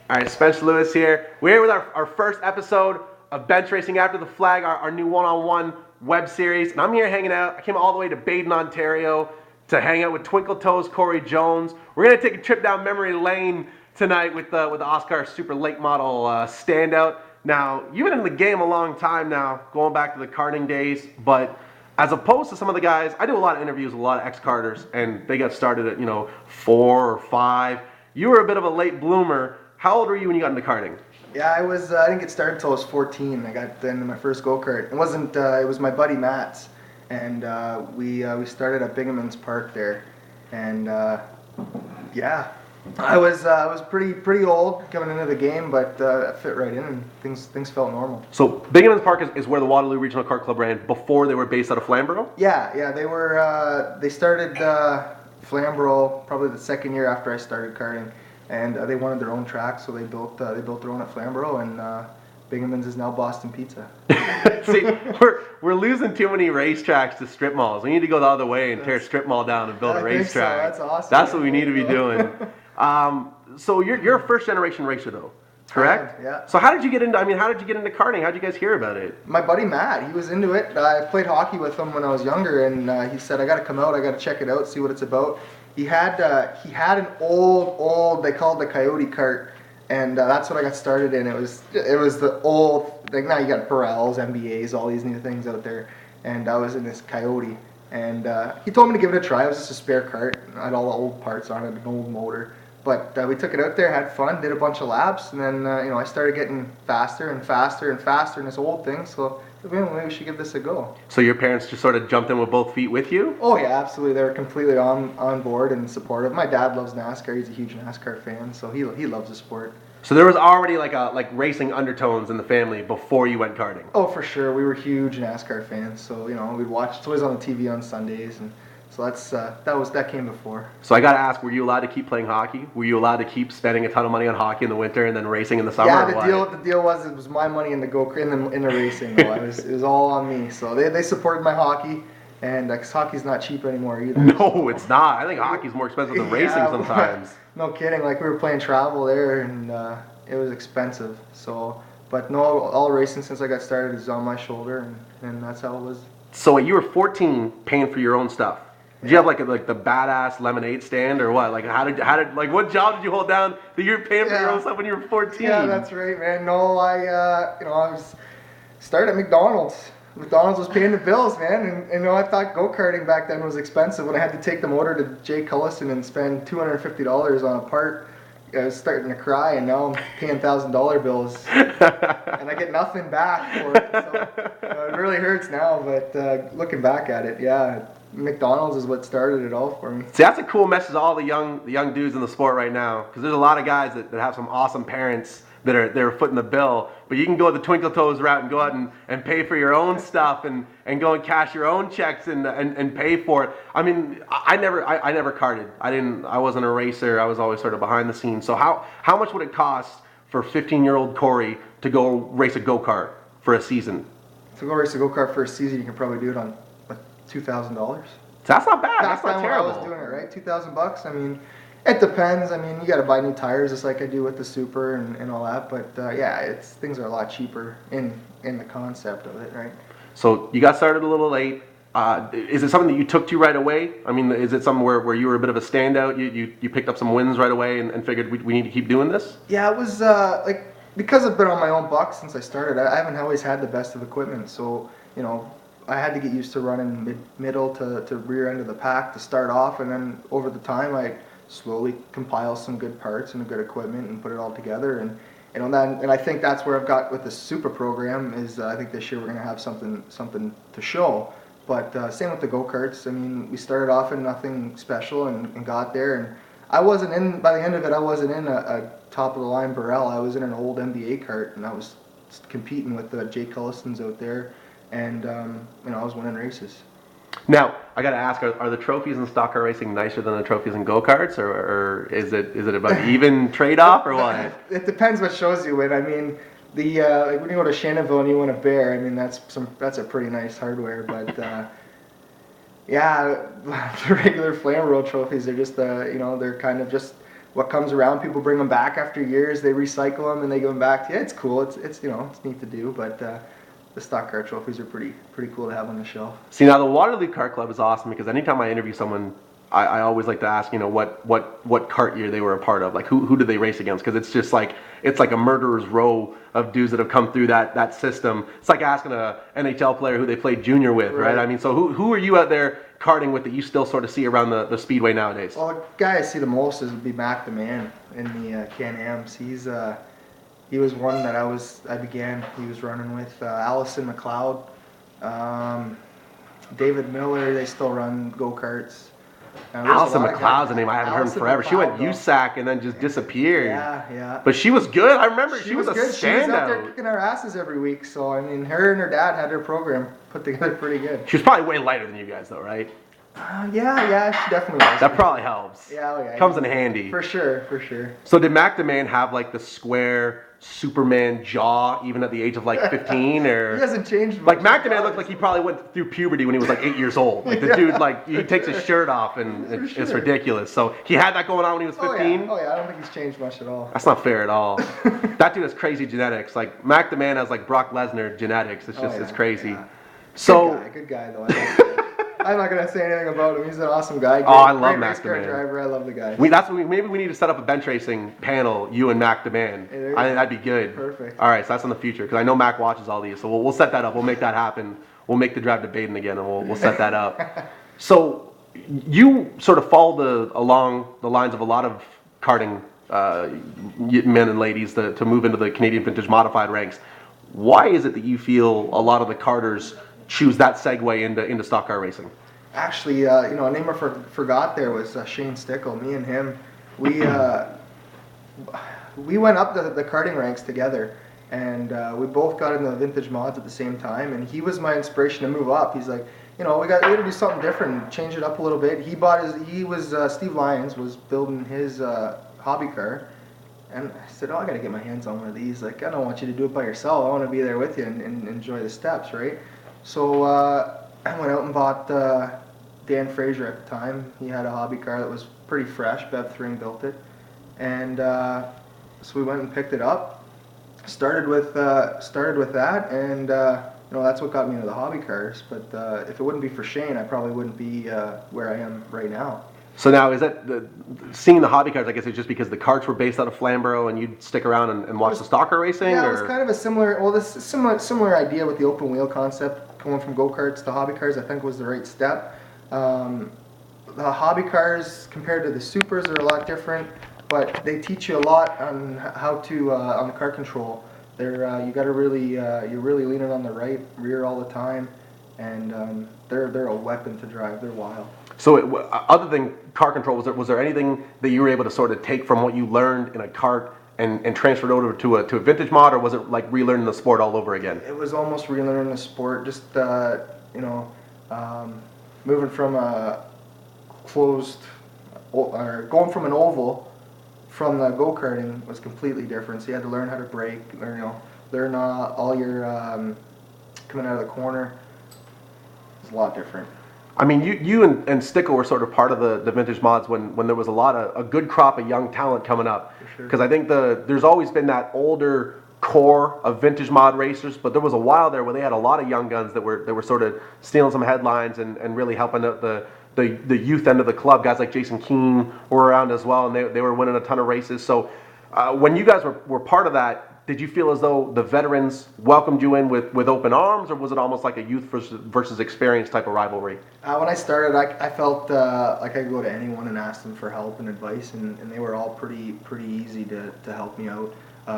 All right, Spencer Lewis here. We're here with our first episode of Bench Racing After the Flag, our new one-on-one web series. And I'm here hanging out. I came all the way to Baden, Ontario to hang out with Twinkle Toes, Corey Jones. We're going to take a trip down memory lane tonight with the OSCAAR Super Late Model standout. Now, you've been in the game a long time now, going back to the karting days, but as opposed to some of the guys, I do a lot of interviews with a lot of ex-karters, and they got started at, 4 or 5. You were a bit of a late bloomer. How old were you when you got into karting? Yeah, I didn't get started until I was 14. I got into my first go-kart. It was my buddy Matt's, and we started at Binghamton's Park there, and yeah, I was pretty old coming into the game, but I fit right in, and things felt normal. So Binghamton's Park is where the Waterloo Regional Kart Club ran before they were based out of Flamborough? Yeah, they started Flamborough probably the second year after I started karting. And they wanted their own track, so they built their own at Flamborough, and Binghamton's is now Boston Pizza. See, we're losing too many racetracks to strip malls. We need to go the other way and tear a strip mall down and build a racetrack. So. That's awesome. That's what we need to be doing. So you're a first generation racer though, correct? Yeah. So how did you get into karting? How did you guys hear about it? My buddy Matt, he was into it. I played hockey with him when I was younger, and he said, "I got to come out. I got to check it out, see what it's about." He had an old, they called it the Coyote kart, and that's what I got started in. It was the old, like now you got Burrells, MBAs, all these new things out there, and I was in this Coyote, and he told me to give it a try. It was just a spare kart. I had all the old parts on it, an old motor, but we took it out there, had fun, did a bunch of laps, and then I started getting faster and faster and faster in this old thing, so maybe we should give this a go. So your parents just sort of jumped in with both feet with you? Oh yeah, absolutely. They were completely on board and supportive. My dad loves NASCAR. He's a huge NASCAR fan, so he loves the sport. So there was already like racing undertones in the family before you went karting? Oh, for sure. We were huge NASCAR fans, so we'd watch. It's always on the TV on Sundays, and so that came before. So I got to ask, were you allowed to keep playing hockey? Were you allowed to keep spending a ton of money on hockey in the winter and then racing in the summer? Yeah, the deal was it was my money in the racing. Though. It was all on me. So they supported my hockey, and because hockey's not cheap anymore either. No, it's not. I think hockey's more expensive than racing sometimes. No kidding. Like we were playing travel there, and it was expensive. So, but no, all racing since I got started is on my shoulder, and that's how it was. So you were 14, paying for your own stuff. Did you have like the badass lemonade stand or what? Like how did what job did you hold down that you were paying for your own stuff when you were 14? Yeah, that's right, man. No, I was started at McDonald's. McDonald's was paying the bills, man, and I thought go-karting back then was expensive. When I had to take the motor to Jay Cullison and spend $250 on a part, I was starting to cry, and now I'm paying $1,000 bills, and I get nothing back for it. So it really hurts now, but looking back at it, yeah. McDonald's is what started it all for me. See, that's a cool message to all the young dudes in the sport right now, because there's a lot of guys that have some awesome parents that are footing the bill, but you can go the Twinkle Toes route and go out and pay for your own stuff and go and cash your own checks and pay for it. I mean, I never karted. I wasn't a racer. I was always sort of behind the scenes. So how much would it cost for 15-year-old Corey to go race a go-kart for a season? To go race a go-kart for a season, you can probably do it on $2,000. That's not bad. That's not terrible. I was doing it, right? $2,000. I mean, it depends. I mean, you got to buy new tires, just like I do with the Super and all that. But yeah, things are a lot cheaper in the concept of it, right? So you got started a little late. Is it something that you took to right away? I mean, is it something where you were a bit of a standout? You picked up some wins right away and figured we need to keep doing this? Yeah, it was because I've been on my own buck since I started. I haven't always had the best of equipment, so I had to get used to running middle to rear end of the pack to start off, and then over the time I slowly compile some good parts and good equipment and put it all together, and I think that's where I've got with the Super program is I think this year we're going to have something to show. But same with the go-karts. I mean, we started off in nothing special and got there, and I wasn't in, by the end of it, I wasn't in a top of the line Burrell. I was in an old NBA kart, and I was competing with the Jay Cullisons out there. And I was winning races. Now I got to ask: Are the trophies in stock car racing nicer than the trophies in go karts, or is it about even trade off, or what? It depends what shows you win. I mean, like when you go to Shannonville and you win a bear, I mean that's a pretty nice hardware. But yeah, the regular Flamborough trophies are just they're kind of just what comes around, people bring them back after years. They recycle them and they give them back to you. It's cool. It's you know, it's neat to do, but the stock car trophies are pretty cool to have on the shelf. See, now the Waterloo Kart Club is awesome because anytime I interview someone, I always like to ask, you know, what kart year they were a part of, like who did they race against? Because it's just like it's like a murderer's row of dudes that have come through that system. It's like asking a NHL player who they played junior with, right? I mean, so who are you out there karting with that you still sort of see around the speedway nowadays? Well, the guy I see the most would be Mac the Man in the Can-Ams. He was one that he was running with Allison McLeod, David Miller. They still run go-karts. Allison McLeod's a name I haven't heard in forever. She went USAC and then just disappeared. Yeah. But she was good. I remember she was a good. standout. She was out there kicking our asses every week. So I mean, her and her dad had their program put together pretty good. She was probably way lighter than you guys, though, right? Yeah, she definitely was. That probably helps. Yeah. Comes in handy. For sure. So did Mac the Man have like the square Superman jaw even at the age of like 15, or he hasn't changed much. Like Mac the Man looked like he probably went through puberty when he was like 8 years old. Like the dude, like he takes his shirt off and it's ridiculous. So he had that going on when he was 15. Oh yeah, I don't think he's changed much at all. That's not fair at all. That dude has crazy genetics. Like Mac the Man has like Brock Lesnar genetics. It's just it's crazy. Yeah. So good guy though. I'm not gonna say anything about him. He's an awesome guy. I love Mac the Man. Driver. I love the guy. Maybe we need to set up a bench racing panel. You and Mac the Man. Hey, I think that'd be good. Perfect. All right, so that's in the future because I know Mac watches all these, so we'll set that up. We'll make that happen. We'll make the drive to Baden again, and we'll set that up. So you sort of follow along the lines of a lot of karting men and ladies to move into the Canadian vintage modified ranks. Why is it that you feel a lot of the karters choose that segue into stock car racing? Actually, a name I forgot there was Shane Gowan. Me and him, we went up the karting ranks together, and we both got into vintage mods at the same time. And he was my inspiration to move up. He's like, we got to do something different, change it up a little bit. Steve Lyons was building his hobby car. And I said, I got to get my hands on one of these. Like, I don't want you to do it by yourself. I want to be there with you and enjoy the steps, right? So I went out and bought Dan Fraser at the time. He had a hobby car that was pretty fresh. Bev Thring built it. And so we went and picked it up. Started with that, and that's what got me into the hobby cars. But if it wouldn't be for Shane, I probably wouldn't be where I am right now. So now, is that seeing the hobby cars? I guess it's just because the karts were based out of Flamborough, and you'd stick around and watch the stock car racing. Yeah, it was kind of a similar idea with the open wheel concept. Going from go karts to hobby cars, I think was the right step. The hobby cars compared to the supers are a lot different, but they teach you a lot on how to on the car control. You got to you're really leaning on the right rear all the time, and they're a weapon to drive. They're wild. So, other than car control, was there anything that you were able to sort of take from what you learned in a kart and transferred over to a vintage mod, or was it like relearning the sport all over again? It was almost relearning the sport. Just moving from a closed or going from an oval from the go karting was completely different. So you had to learn how to brake, learn all your coming out of the corner. It's a lot different. I mean, you and Stickle were sort of part of the vintage mods when there was a good crop of young talent coming up. Because I think there's always been that older core of vintage mod racers, but there was a while there where they had a lot of young guns that were sort of stealing some headlines and really helping out the youth end of the club. Guys like Jason Keane were around as well, and they were winning a ton of races. So when you guys were part of that, did you feel as though the veterans welcomed you in with open arms, or was it almost like a youth versus experience type of rivalry? When I started, I felt like I could go to anyone and ask them for help and advice, and they were all pretty easy to help me out.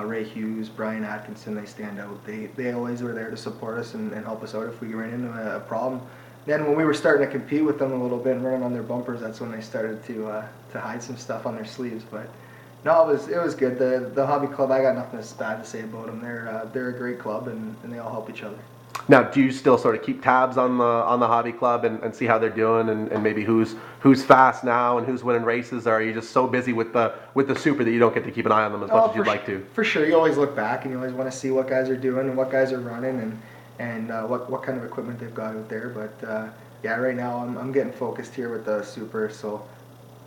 Ray Hughes, Brian Atkinson, they stand out. They always were there to support us and help us out if we ran into a problem. Then when we were starting to compete with them a little bit and running on their bumpers, that's when they started to hide some stuff on their sleeves. But no, it was good. The hobby club, I got nothing bad to say about them. They're a great club, and they all help each other. Now, do you still sort of keep tabs on the hobby club and see how they're doing, and maybe who's fast now and who's winning races? Or are you just so busy with the super that you don't get to keep an eye on them as much as you'd like to? For sure, you always look back and you always want to see what guys are doing and what guys are running and what kind of equipment they've got out there. But yeah, right now I'm getting focused here with the super, so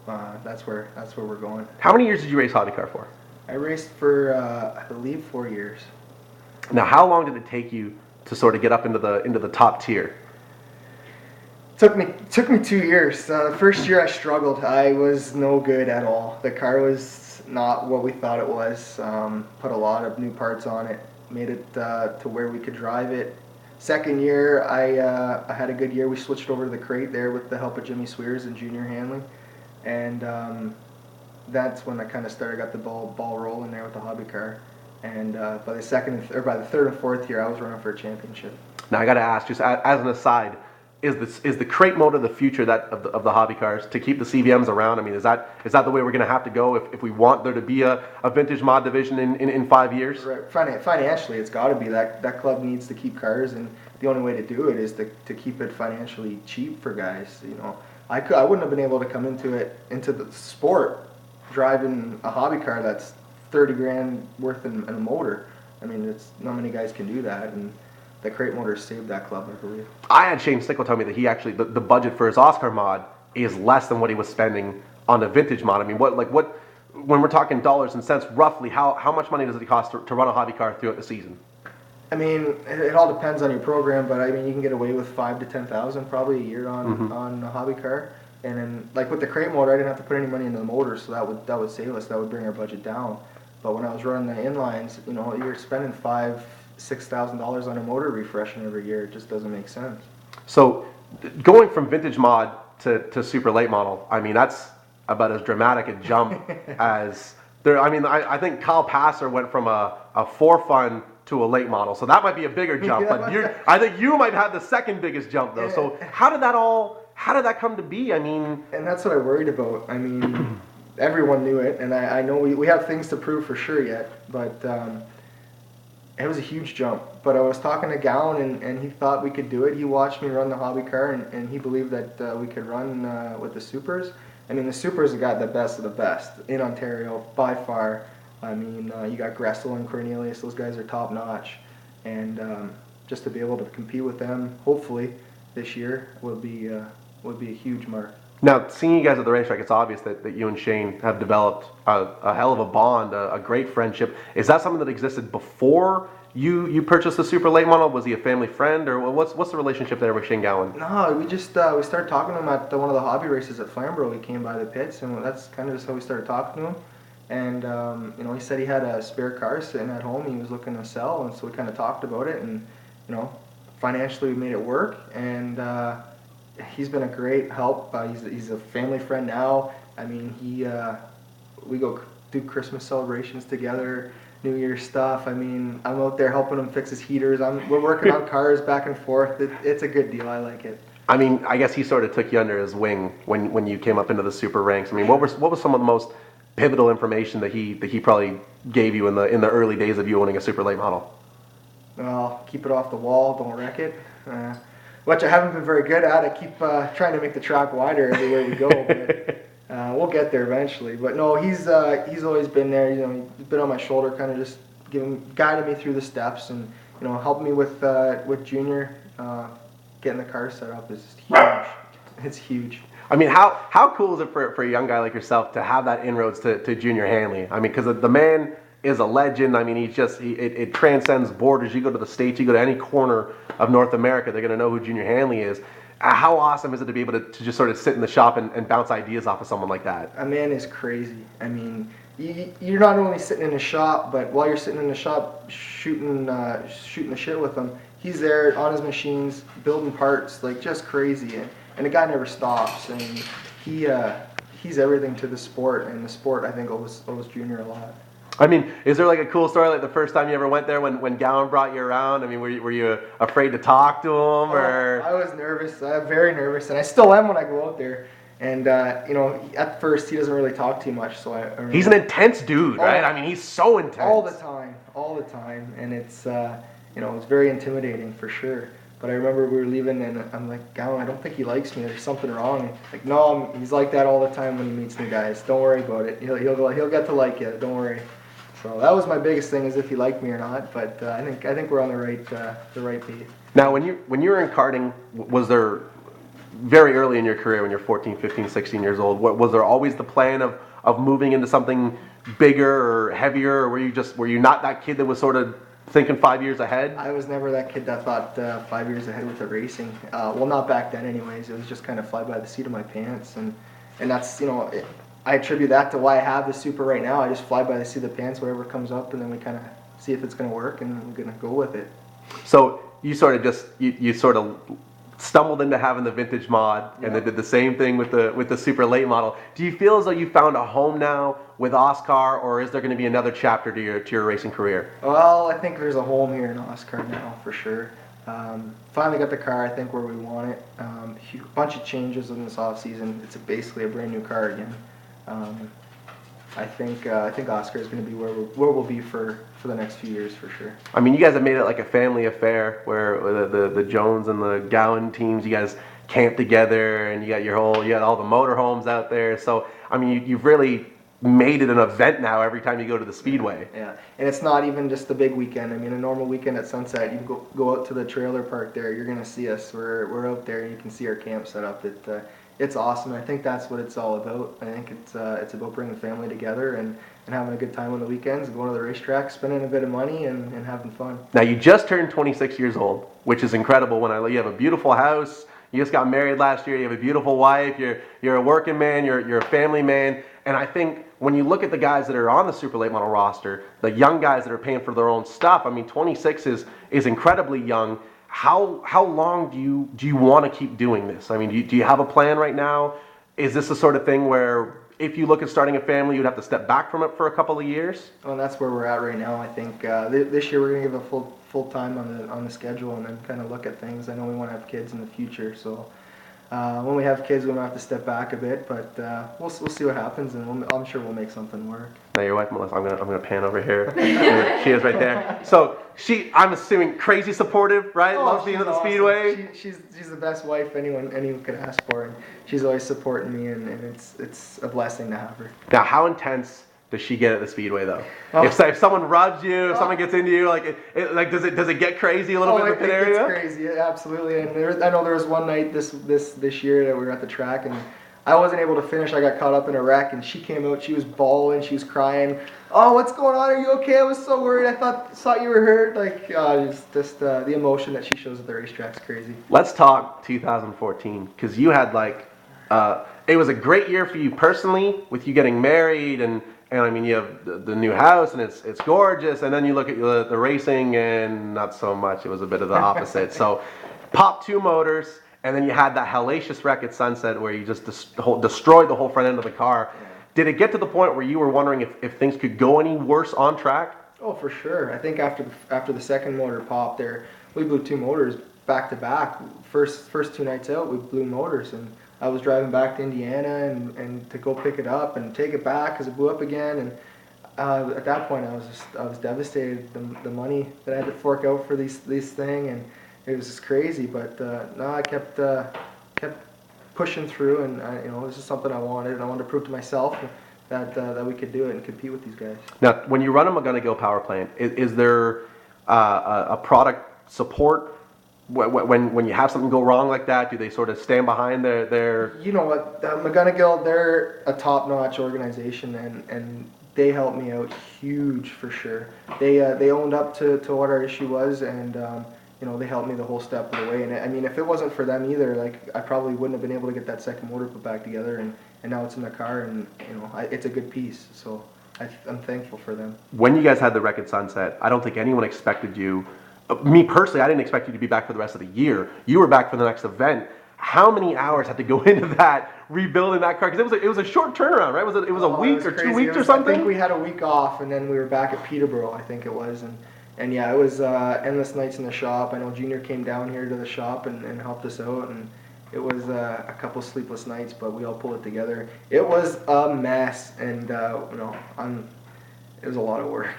that's where we're going. How many years did you race hobby car for? I raced for I believe 4 years. Now, how long did it take you to sort of get up into the top tier? Took me 2 years. The first year I struggled. I was no good at all. The car was not what we thought it was. Put a lot of new parts on it, made it to where we could drive it. Second year, I had a good year. We switched over to the crate there with the help of Jimmy Swears and junior handling, and that's when I kind of got the ball rolling there with the hobby car. And by the third and fourth year, I was running for a championship. Now I got to ask, just as an aside, is the crate motor the future of the hobby cars to keep the CVMs around? I mean, is that the way we're going to have to go if we want there to be a vintage mod division in 5 years? Right. Financially, it's got to be that club needs to keep cars, and the only way to do it is to keep it financially cheap for guys. You know, I wouldn't have been able to come into the sport driving a hobby car that's 30 grand worth in a motor. I mean, it's not many guys can do that, and the crate motor saved that club, I believe. I had Shane Gowan tell me that he actually the budget for his OSCAAR mod is less than what he was spending on a vintage mod. I mean, what when we're talking dollars and cents, roughly how much money does it cost to run a hobby car throughout the season? I mean, it all depends on your program, but I mean, you can get away with $5,000 to $10,000 probably a year on a hobby car. And then, like with the crate motor, I didn't have to put any money into the motor, so that would save us. That would bring our budget down. But when I was running the inlines, you know, you're spending $5,000-$6,000 on a motor refreshing every year. It just doesn't make sense. So, going from vintage mod to super late model, I mean, that's about as dramatic a jump as there. I mean, I think Kyle Passer went from a for fun to a late model, so that might be a bigger jump. But I think you might have the second biggest jump though. So how did that come to be? I mean, and that's what I worried about. I mean, everyone knew it, and I know we have things to prove for sure yet, but it was a huge jump. But I was talking to Gowan, and he thought we could do it. He watched me run the hobby car, and he believed that we could run with the supers. I mean, the supers have got the best of the best in Ontario by far. I mean, you got Gressel and Cornelius; those guys are top notch, and just to be able to compete with them, hopefully this year, would be a huge mark. Now, seeing you guys at the racetrack, it's obvious that you and Shane have developed a hell of a bond, a great friendship. Is that something that existed before you purchased the super late model? Was he a family friend, or what's the relationship there with Shane Gowan? No, we just we started talking to him at one of the hobby races at Flamborough. He came by the pits, and that's kind of just how we started talking to him. And you know, he said he had a spare car sitting at home he was looking to sell, and so we kind of talked about it, and you know, financially we made it work, and he's been a great help. He's a family friend now. I mean, we go do Christmas celebrations together, New Year's stuff. I mean, I'm out there helping him fix his heaters. We're working on cars back and forth. It's a good deal. I like it. I mean, I guess he sort of took you under his wing when you came up into the super ranks. I mean, what was some of the most pivotal information that he probably gave you in the early days of you owning a super late model? Well, keep it off the wall. Don't wreck it. Which I haven't been very good at. I keep trying to make the track wider everywhere we go, but we'll get there eventually. But no, he's always been there. You know, he's been on my shoulder, kind of just guiding me through the steps, and you know, helping me with Junior. Getting the car set up is huge. It's huge. I mean, how cool is it for a young guy like yourself to have that inroads to Junior Hanley? I mean, because the man is a legend. I mean, it transcends borders. You go to the States, you go to any corner of North America, they're going to know who Junior Hanley is. How awesome is it to be able to just sort of sit in the shop and bounce ideas off of someone like that? A man is crazy. I mean, you're not only sitting in the shop, but while you're sitting in the shop shooting the shit with him, he's there on his machines, building parts, like just crazy. And the guy never stops. And he's everything to the sport. And the sport, I think, owes Junior a lot. I mean, is there like a cool story, like the first time you ever went there when Gowan brought you around? I mean, were you afraid to talk to him, or? I was nervous. I'm very nervous, and I still am when I go out there. And you know, at first he doesn't really talk too much, so He's an intense dude, right? I mean, he's so intense. All the time, and it's you know, it's very intimidating for sure. But I remember we were leaving, and I'm like, Gowan, I don't think he likes me. There's something wrong. Like, no, he's like that all the time when he meets new guys. Don't worry about it. He'll get to like you. Don't worry. So that was my biggest thing, is if he liked me or not. But I think we're on the right beat. Now, when you were in karting, very early in your career when you're 14, 15, 16 years old, was there always the plan of moving into something bigger or heavier, or were you not that kid that was sort of thinking 5 years ahead? I was never that kid that thought 5 years ahead with the racing. Well, not back then anyways. It was just kind of fly by the seat of my pants. And that's, I attribute that to why I have the Super right now. I just fly by the seat of the pants, whatever comes up, and then we kind of see if it's going to work, and we're going to go with it. So you sort of just, you sort of stumbled into having the vintage mod, and then did the same thing with the Super Late Model. Do you feel as though you found a home now with OSCAAR, or is there going to be another chapter to your racing career? Well, I think there's a home here in OSCAAR now for sure. Finally got the car, I think, where we want it. A bunch of changes in this off season. It's basically a brand new car again. I think OSCAAR is going to be where we'll be for the next few years for sure. I mean, you guys have made it like a family affair where the Jones and the Gowan teams, you guys camp together, and you got all the motorhomes out there. So I mean, you've really made it an event now every time you go to the Speedway. Yeah, and it's not even just the big weekend. I mean, a normal weekend at Sunset, you go out to the trailer park there, you're gonna see us. We're out there, and you can see our camp set up. It's awesome. I think that's what it's all about. I think it's about bringing the family together and having a good time on the weekends, going to the racetrack, spending a bit of money, and having fun. Now, you just turned 26 years old, which is incredible. You have a beautiful house. You just got married last year. You have a beautiful wife. You're a working man. You're a family man. And I think when you look at the guys that are on the Super Late Model roster, the young guys that are paying for their own stuff, I mean, 26 is incredibly young. How long do you want to keep doing this? I mean, do you have a plan right now? Is this the sort of thing where if you look at starting a family, you'd have to step back from it for a couple of years? Well, that's where we're at right now. I think this year we're going to give a full time on the schedule and then kind of look at things. I know we want to have kids in the future, so when we have kids, we might have to step back a bit, but we'll see what happens, and I'm sure we'll make something work. Now, your wife, Melissa, I'm gonna pan over here. She is right there. So I'm assuming, crazy supportive, right? Loves being at the awesome. Speedway. She's the best wife anyone could ask for, and she's always supporting me, and it's a blessing to have her. Now, how intense does she get at the Speedway, though? Oh. If someone rubs you, if someone gets into you, does it get crazy a little bit in the pit area? It's crazy, absolutely. And I know there was one night this year that we were at the track, and I wasn't able to finish. I got caught up in a wreck, and she came out. She was bawling. She was crying. Oh, what's going on? Are you okay? I was so worried. I thought you were hurt. Just the emotion that she shows at the racetrack's crazy. Let's talk 2014, because you had it was a great year for you personally, with you getting married, and I mean, you have the new house, and it's gorgeous, and then you look at the racing, and not so much. It was a bit of the opposite. So, pop 2 motors, and then you had that hellacious wreck at Sunset where you just destroyed the whole front end of the car. Yeah. Did it get to the point where you were wondering if things could go any worse on track? Oh, for sure. I think after the second motor popped there, we blew 2 motors back to back. First 2 nights out, we blew motors, and I was driving back to Indiana and to go pick it up and take it back because it blew up again. And at that point, I was devastated. The money that I had to fork out for these thing, and it was just crazy. But no, I kept pushing through, and this is something I wanted. I wanted to prove to myself that we could do it and compete with these guys. Now, when you run a McGonigal power plant, is there a product support? When you have something go wrong like that, do they sort of stand behind their? You know what, McGonigal, they're a top-notch organization, and they helped me out huge for sure. They owned up to what our issue was, and they helped me the whole step of the way. And I mean, if it wasn't for them either, I probably wouldn't have been able to get that second motor put back together, and now it's in the car, and it's a good piece. So I'm thankful for them. When you guys had the wreck at Sunset, I don't think anyone expected you. Me personally, I didn't expect you to be back for the rest of the year. You were back for the next event. How many hours had to go into that, rebuilding that car? Because it was a short turnaround, right? It was a week or 2 weeks or something? I think we had a week off, and then we were back at Peterborough, I think it was. And yeah, it was endless nights in the shop. I know Junior came down here to the shop and helped us out, and it was a couple sleepless nights, but we all pulled it together. It was a mess, and it was a lot of work.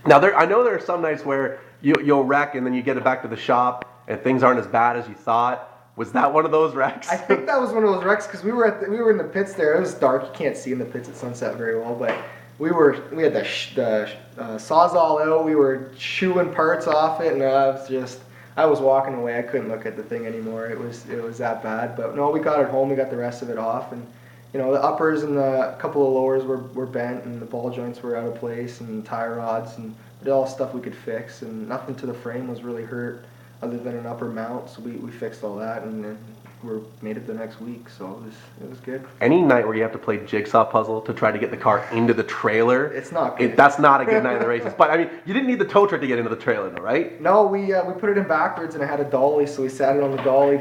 Now, I know there are some nights where you'll wreck and then you get it back to the shop and things aren't as bad as you thought. Was that one of those wrecks? I think that was one of those wrecks because we were in the pits there. It was dark. You can't see in the pits at Sunset very well, but we had the sawzall out. We were chewing parts off it, and it was just I was walking away. I couldn't look at the thing anymore. It was that bad. But no, we got it home. We got the rest of it off, and you know, the uppers and the couple of lowers were bent, and the ball joints were out of place, and tie rods, and all stuff we could fix, and nothing to the frame was really hurt other than an upper mount. So we fixed all that, and then we made it the next week. So it was good. Any night where you have to play jigsaw puzzle to try to get the car into the trailer, It's not good. that's not a good night of the races. But I mean, you didn't need the tow truck to get into the trailer, though, right? No, we put it in backwards, and it had a dolly, so we sat it on the dolly.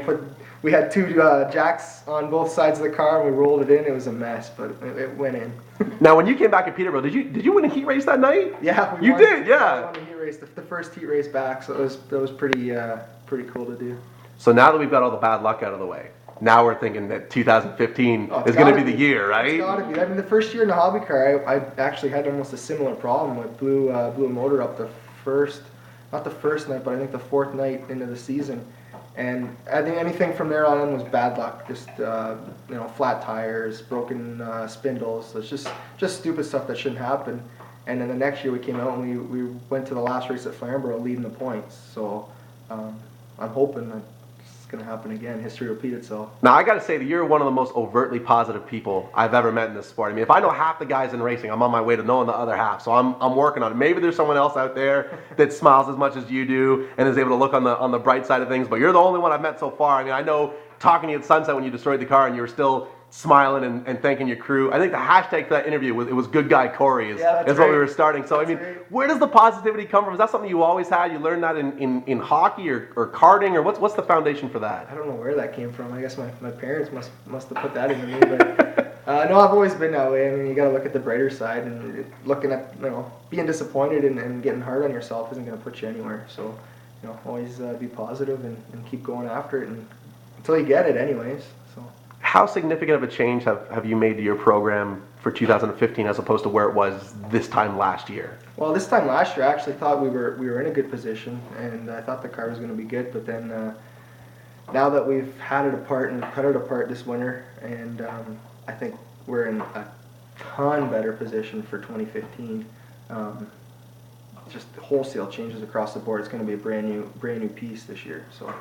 We had two jacks on both sides of the car, and we rolled it in. It was a mess, but it went in. Now, when you came back at Peterborough, did you win a heat race that night? Yeah, you did. Yeah, we won the heat race, the first heat race back. So that was pretty cool to do. So now that we've got all the bad luck out of the way, now we're thinking that 2015 is going to be the year, right? It's got to be. I mean, the first year in the hobby car, I actually had almost a similar problem. I blew a motor up not the first night, but I think the fourth night into the season. And I think anything from there on in was bad luck. Just flat tires, broken spindles. So it's just stupid stuff that shouldn't happen. And then the next year we came out and we went to the last race at Flamborough leading the points. So I'm hoping that it's going to happen again. History will repeat itself. Now I got to say that you're one of the most overtly positive people I've ever met in this sport. I mean, if I know half the guys in racing, I'm on my way to knowing the other half. So I'm working on it. Maybe there's someone else out there that smiles as much as you do and is able to look on the bright side of things. But you're the only one I've met so far. I mean, I know talking to you at Sunset when you destroyed the car and you were still smiling and thanking your crew. I think the hashtag for that interview was Good Guy Corey is what we were starting. So, I mean, where does the positivity come from? Is that something you always had? You learned that in hockey or karting, or what's the foundation for that? I don't know where that came from. I guess my parents must have put that into me. But no, I've always been that way. I mean, you got to look at the brighter side, and looking at, being disappointed and getting hard on yourself isn't going to put you anywhere. So, always be positive and keep going after it until you get it anyways. So. How significant of a change have you made to your program for 2015 as opposed to where it was this time last year? Well, this time last year I actually thought we were in a good position, and I thought the car was going to be good. But then now that we've had it apart and cut it apart this winter, and I think we're in a ton better position for 2015. Just wholesale changes across the board. It's going to be a brand new piece this year. So,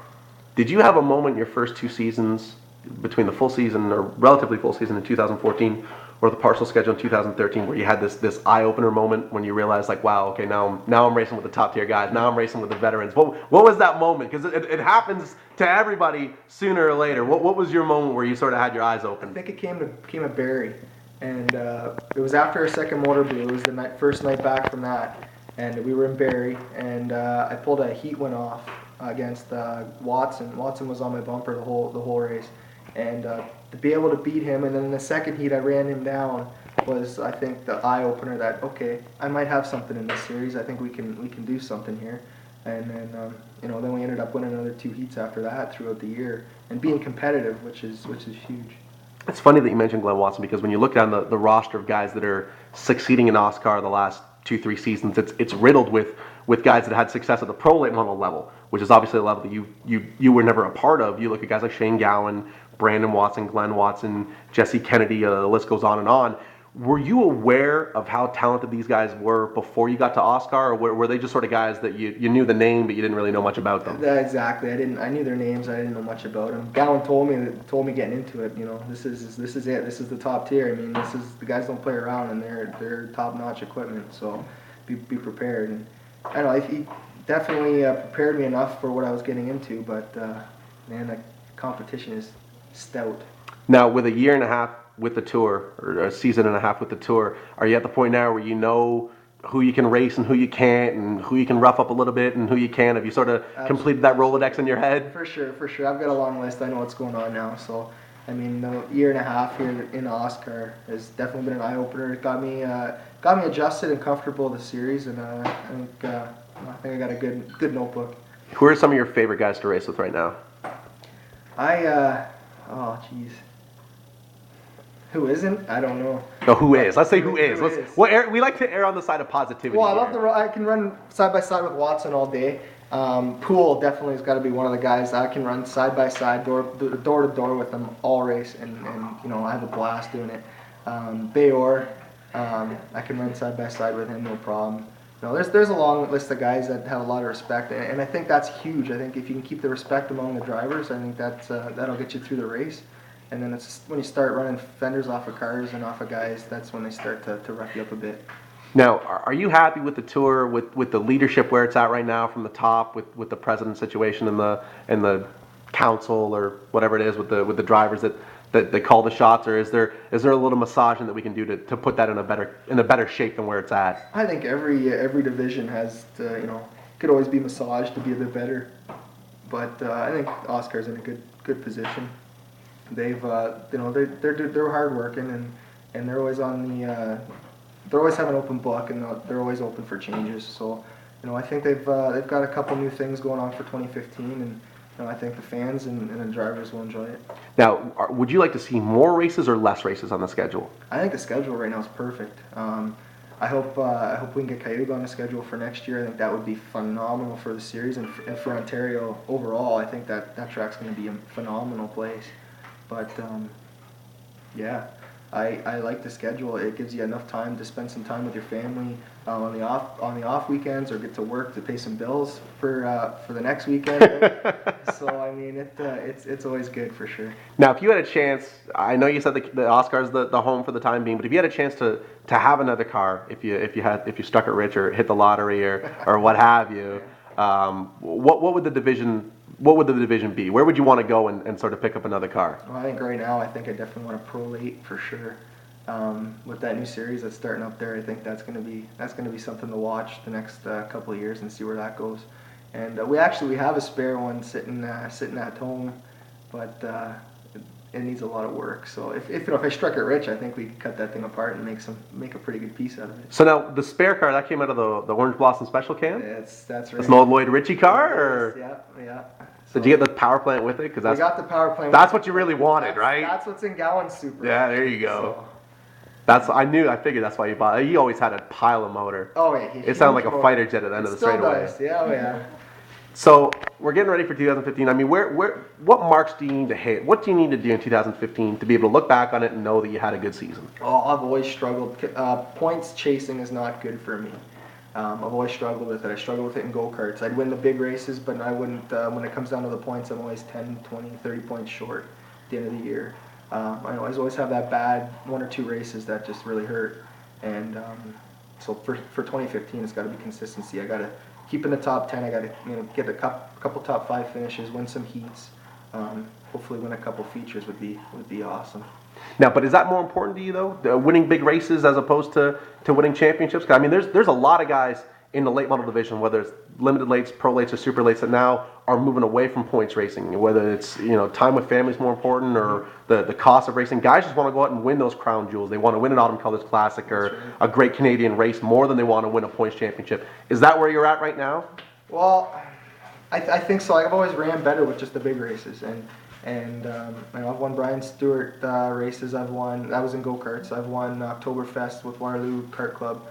did you have a moment in your first two seasons, between the full season or relatively full season in 2014 or the partial schedule in 2013, where you had this eye-opener moment when you realized, like, wow, okay, now I'm racing with the top-tier guys, now I'm racing with the veterans? What was that moment? Because it happens to everybody sooner or later. What was your moment where you sort of had your eyes open? I think it came at Barrie, and it was after our second motor blew. It was the first night back from that, and we were in Barrie, and I pulled a heat win off against Watson. Watson was on my bumper the whole race. And to be able to beat him, and then in the second heat I ran him down, was, I think, the eye opener that, okay, I might have something in this series. I think we can do something here. And then then we ended up winning another two heats after that throughout the year and being competitive, which is huge. It's funny that you mentioned Glenn Watson, because when you look down the roster of guys that are succeeding in OSCAAR the last 2-3 seasons, it's riddled with guys that had success at the pro late model level, which is obviously a level that you were never a part of. You look at guys like Shane Gowan, Brandon Watson, Glenn Watson, Jesse Kennedy, the list goes on and on. Were you aware of how talented these guys were before you got to OSCAAR, or were they just sort of guys that you knew the name but you didn't really know much about them? Exactly. I knew their names. I didn't know much about them. Gowan told me getting into it. This is it. This is the top tier. I mean, the guys don't play around, and they're top notch equipment. So be prepared. And I don't know. He definitely prepared me enough for what I was getting into. But man, the competition is stout. Now, with a year and a half with the tour, or a season and a half with the tour, are you at the point now where you know who you can race and who you can't, and who you can rough up a little bit and who you can? Have you sort of completed that Rolodex in your head? For sure. I've got a long list. I know what's going on now. So, I mean, the year and a half here in OSCAAR has definitely been an eye opener. It got me adjusted and comfortable with the series, and I think I got a good notebook. Who are some of your favorite guys to race with right now? Oh, jeez. Who isn't? I don't know. No, who is? Let's say who is. Who is? We like to err on the side of positivity. Well, I can run side by side with Watson all day. Poole definitely has got to be one of the guys I can run side by side, door to door with him all race, and I have a blast doing it. Bayor, I can run side by side with him, no problem. No, there's a long list of guys that have a lot of respect, and I think that's huge. I think if you can keep the respect among the drivers, I think that'll get you through the race. And then it's when you start running fenders off of cars and off of guys, that's when they start to rough you up a bit. Now, are you happy with the tour, with the leadership where it's at right now from the top, with the president situation and the council or whatever it is with the drivers that they call the shots, or is there a little massaging that we can do to put that in a better shape than where it's at? I think every division has to, could always be massaged to be a bit better, but I think OSCAAR's in a good position. They've they're hardworking and they're always on the they're always have an open book and they're always open for changes. So, I think they've got a couple new things going on for 2015, and I think the fans and the drivers will enjoy it. Now, would you like to see more races or less races on the schedule? I think the schedule right now is perfect. I hope we can get Cayuga on the schedule for next year. I think that would be phenomenal for the series and for Ontario overall. I think that track's going to be a phenomenal place. But yeah. I like the schedule. It gives you enough time to spend some time with your family on the off weekends, or get to work to pay some bills for the next weekend. So I mean, it's always good for sure. Now, if you had a chance, I know you said the OSCAAR's the home for the time being, but if you had a chance to have another car, if you struck it rich or hit the lottery or what have you, what would the division be? Where would you want to go and sort of pick up another car? Well, I think right now, I definitely want a Pro Late for sure. With that new series that's starting up there, I think that's going to be something to watch the next couple of years and see where that goes. And we have a spare one sitting at home, but it needs a lot of work. So if I struck it rich, I think we could cut that thing apart and make a pretty good piece out of it. So now the spare car that came out of the Orange Blossom Special can? That's right. It's an old Lloyd Ritchie car, or yeah. So did you get the power plant with it? Because we got the power plant. That's what you really wanted, right? That's what's in Gowan's Super. Yeah, there you go. So. I figured that's why you bought it. You always had a pile of motor. Oh yeah. It sounded like a fighter jet at the end of the straightaway. Does. Yeah, yeah. So we're getting ready for 2015. I mean, what marks do you need to hit? What do you need to do in 2015 to be able to look back on it and know that you had a good season? Oh, I've always struggled. Points chasing is not good for me. I've always struggled with it. I struggled with it in go-karts. I'd win the big races, but I wouldn't. When it comes down to the points, I'm always 10, 20, 30 points short at the end of the year. I always have that bad one or two races that just really hurt. And so for 2015, it's got to be consistency. I got to keep in the top 10. I got to get a couple top 5 finishes, win some heats. Hopefully, win a couple features would be awesome. Now, but is that more important to you though, winning big races as opposed to winning championships? 'Cause I mean, there's a lot of guys in the late model division, whether it's limited lates, pro lates, or super lates, that now are moving away from points racing. Whether it's time with family is more important, or the cost of racing. Guys just want to go out and win those crown jewels. They want to win an Autumn Colors Classic or a great Canadian race more than they want to win a points championship. Is that where you're at right now? Well, I think so. I've always ran better with just the big races, and I've won Brian Stewart races. That was in go-karts. I've won Oktoberfest with Waterloo Kart Club,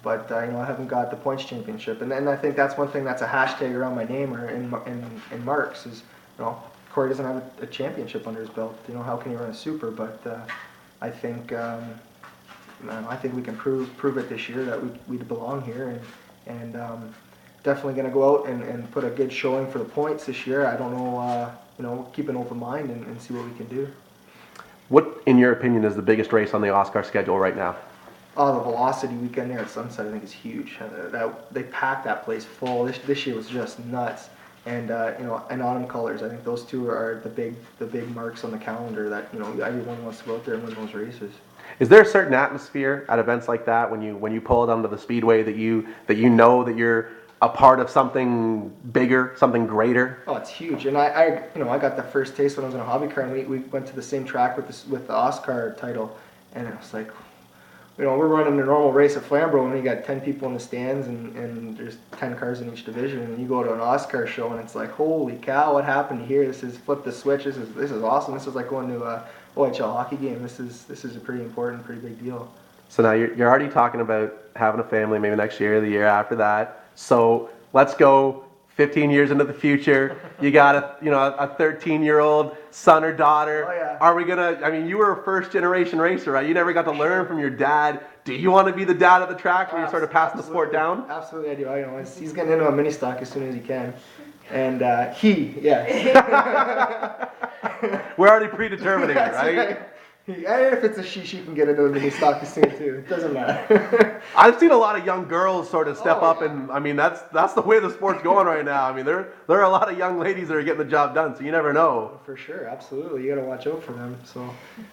but I haven't got the points championship. And I think that's one thing that's a hashtag around my name or in Marks is, Corey doesn't have a championship under his belt. How can he run a super? But I think we can prove it this year that we belong here, and definitely going to go out and put a good showing for the points this year. I don't know. Keep an open mind and see what we can do. What, in your opinion, is the biggest race on the OSCAAR schedule right now? Oh, the Velocity weekend there at Sunset, I think, is huge. They packed that place full. This year was just nuts. And and Autumn Colors, I think those two are the big marks on the calendar that everyone wants to go out there and win those races. Is there a certain atmosphere at events like that when you pull it onto the speedway that you know that you're a part of something bigger, something greater? Oh, it's huge. And I got the first taste when I was in a hobby car, and we went to the same track with the OSCAAR title, and it was like, we're running a normal race at Flamborough, and you got 10 people in the stands, and there's 10 cars in each division, and you go to an OSCAAR show, and it's like, holy cow, what happened here? This is flip the switch. This is awesome. This is like going to a OHL hockey game. This is a pretty important, pretty big deal. So now you're already talking about having a family, maybe next year, the year after that. So let's go 15 years into the future. You got a 13-year-old son or daughter. Oh, yeah. Are we gonna? I mean, you were a first-generation racer, right? You never got to learn from your dad Do you want to be the dad at the track when you're sort of passing the sport down? Absolutely, I do. I know he's getting into a mini stock as soon as he can, and yes. We're already predetermining it, That's right? And if it's a she can get into a mini stock as soon too. It doesn't matter. I've seen a lot of young girls sort of step up, yeah. and I mean that's the way the sport's going right now. I mean there are a lot of young ladies that are getting the job done, so you never know. For sure, absolutely. You got to watch out for them. So,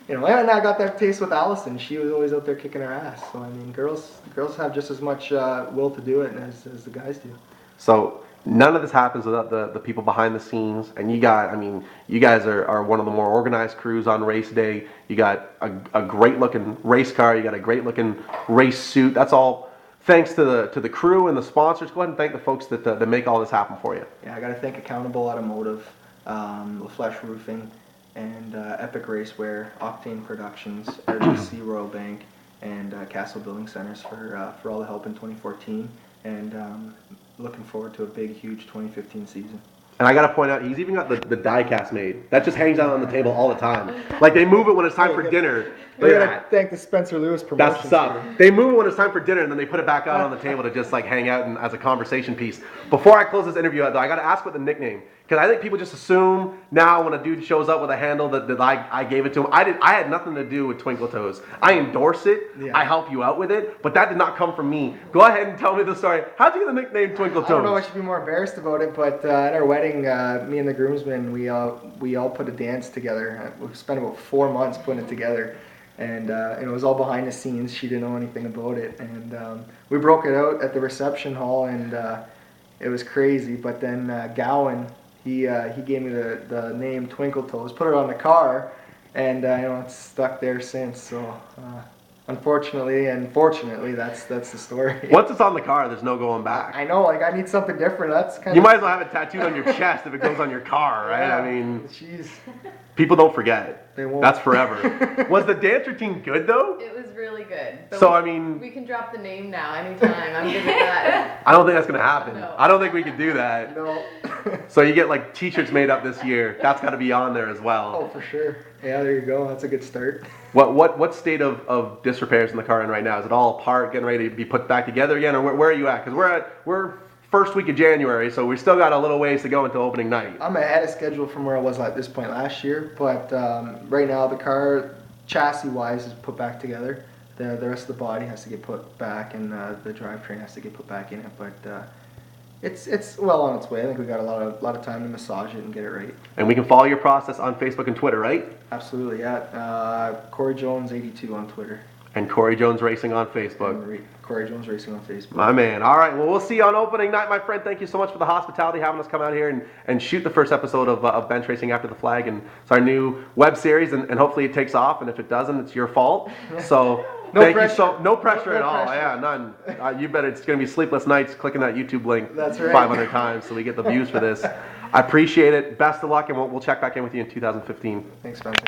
and I got that taste with Allison. She was always out there kicking her ass. So I mean, girls have just as much will to do it as the guys do. So none of this happens without the people behind the scenes, and you guys are one of the more organized crews on race day. You got a great looking race car, you got a great looking race suit. That's all thanks to the crew and the sponsors. Go ahead and thank the folks that make all this happen for you. Yeah, I got to thank Accountable Automotive, LaFleche Roofing, and Epic Racewear, Octane Productions, RBC Royal Bank, and Castle Building Centers for all the help in 2014, and looking forward to a big, huge 2015 season. And I gotta point out, he's even got the die cast made. That just hangs out on the table all the time. Like they move it when it's time for dinner. We gotta thank the Spencer Lewis promotion. That's what's up. They move it when it's time for dinner, and then they put it back out on the table to just like hang out and as a conversation piece. Before I close this interview out, though, I gotta ask what the nickname. Because I think people just assume now when a dude shows up with a handle that I gave it to him. I had nothing to do with Twinkle Toes. I endorse it. Yeah. I help you out with it. But that did not come from me. Go ahead and tell me the story. How'd you get the nickname Twinkle Toes? I don't know if I should be more embarrassed about it, but at our wedding, me and the groomsmen, we all put a dance together. We spent about 4 months putting it together. And it was all behind the scenes. She didn't know anything about it. And we broke it out at the reception hall, and it was crazy. But then Gowan, he gave me the name Twinkle Toes, put it on the car, and it's stuck there since. So unfortunately and fortunately, that's the story. Once it's on the car, there's no going back. I know, like I need something different. That's kind You might as well have it tattooed on your chest if it goes on your car, right? Yeah. I mean, jeez. People don't forget. They won't. That's forever. Was the dance routine good though? It was really good. But so I mean, we can drop the name now anytime. I'm good with that. I don't think that's gonna happen. No. I don't think we can do that. No. So you get like t-shirts made up this year. That's got to be on there as well. Oh, for sure. Yeah, there you go. That's a good start. What state of disrepair is in the car in right now? Is it all apart, getting ready to be put back together again, or where are you at? Because we're first week of January, so we still got a little ways to go until opening night. I'm ahead of schedule from where I was at this point last year, but right now the car chassis-wise is put back together. The rest of the body has to get put back, and the drivetrain has to get put back in it. But it's well on its way. I think we got a lot of time to massage it and get it right. And we can follow your process on Facebook and Twitter, right? Absolutely, yeah. Corey Jones 82 on Twitter. And Corey Jones Racing on Facebook. Corey Jones Racing on Facebook. My man. All right. Well, we'll see you on opening night, my friend. Thank you so much for the hospitality, having us come out here and shoot the first episode of Bench Racing After the Flag. And it's our new web series, and hopefully it takes off. And if it doesn't, it's your fault. So No thank pressure. you so no pressure No at all. pressure. Yeah, none. You bet it's going to be sleepless nights clicking that YouTube link That's right. 500 times so we get the views for this. I appreciate it. Best of luck, and we'll check back in with you in 2015. Thanks, Spencer.